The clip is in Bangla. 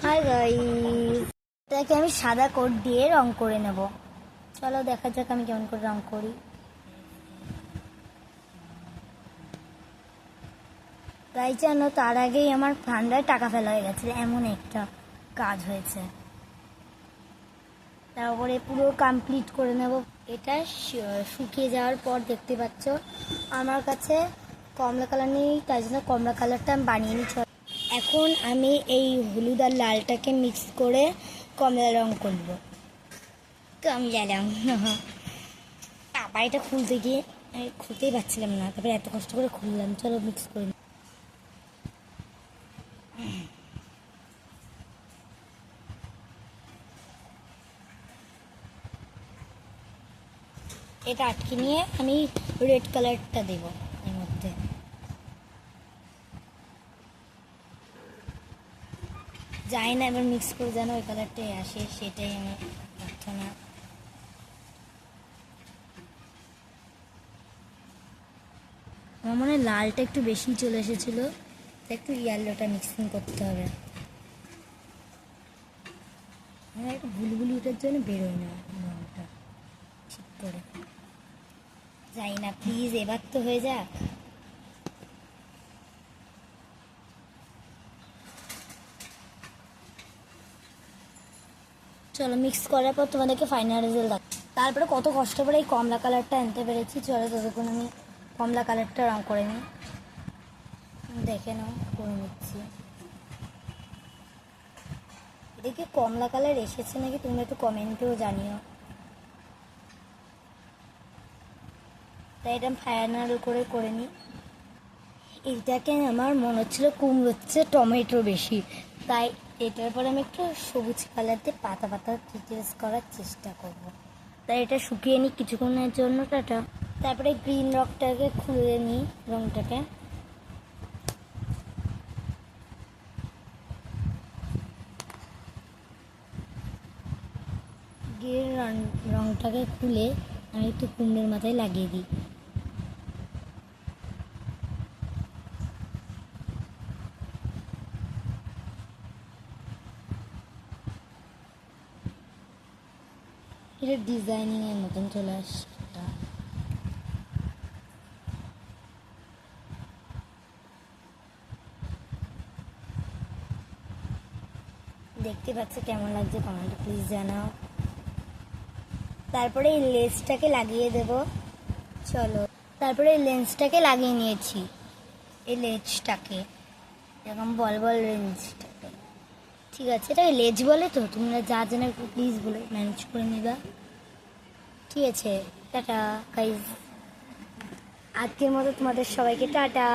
হাই গাইস, এটাকে আমি সাদা কোট দিয়ে রং করে নেব। চলো দেখা যাক আমি কেমন করে রং করি। তাই জানো, তার আগেই আমার ঠান্ডায় টাকা ফেলা হয়ে গেছে, এমন একটা কাজ হয়েছে। তারপরে পুরো কমপ্লিট করে নেব। এটা শুকিয়ে যাওয়ার পর দেখতে পাচ্ছ আমার কাছে কমলা কালার নেই, তাই জন্য কমলা কালারটা আমি বানিয়ে নিচ্ছি। এখন আমি এই হলুদ আর লালটাকে মিক্স করে কমলা রং করবো। কমলা রং বাবা, এটা খুলতে গিয়ে আমি খুলতেই পারছিলাম না, তারপরে এত কষ্ট করে খুললাম। চলো মিক্স করে নিই। এটা আটকে নিয়ে আমি রেড কালারটা দেব এর মধ্যে। যাই না, এবার মিক্স করে যেন ওই কালারটাই আসে, সেটাই আমার প্রার্থনা। আমার মনে হয় লালটা একটু বেশি চলে এসেছিলো, একটু ইয়েলোটা মিক্সিং করতে হবে। আমার একটু বুলবুলি ওটার জন্য বেরোয় না রঙটা ঠিক করে। যাই না, প্লিজ এবার তো হয়ে যাক। চলো মিক্স করার পর তোমাদেরকে ফাইনাল রেজাল্ট দেখ। তারপরে কত কষ্ট করে এই কমলা কালারটা আনতে পেরেছি। চলো ততক্ষণ আমি কমলা কালারটা রং করে নিই। দেখে নাও, করে নিচ্ছি। এটা কি কমলা কালার এসেছে নাকি তুমি একটু কমেন্টেও জানিও। তাই এটা ফাইনাল করে নিই। এইটাকে আমার মনে হচ্ছিল কুমড়োর চেয়ে টমেটো বেশি, তাই এটার পরে আমি একটু সবুজ কালার দিয়ে পাতা পাতা ডিটেলস করার চেষ্টা করব। তাই এটা শুকিয়ে নিই কিছুক্ষণের জন্য। টাটা। তারপরে গ্রিন রংটাকে খুলে নিই, রংটাকে গ্রিন রংটাকে খুলে আমি একটু কুমড়োর মাথায় লাগিয়ে দিই। এটা ডিজাইনিং এর মতন চলে আসে। দেখতে পাচ্ছ কেমন লাগছে, কমেন্টে প্লিজ জানাও। তারপরে এই লেন্সটাকে লাগিয়ে দেব। চলো, তারপরে এই লেন্সটাকে লাগিয়ে নিয়েছি। এই লেন্সটাকে এরকম বল বল লেন্সটাকে, ঠিক আছে। এটা লেজ বলে তো, তোমরা যা জানো একটু প্লিজ বলে ম্যানেজ করে নিবা, ঠিক আছে। টাটা গাইজ, আজকের মতো তোমাদের সবাইকে টাটা।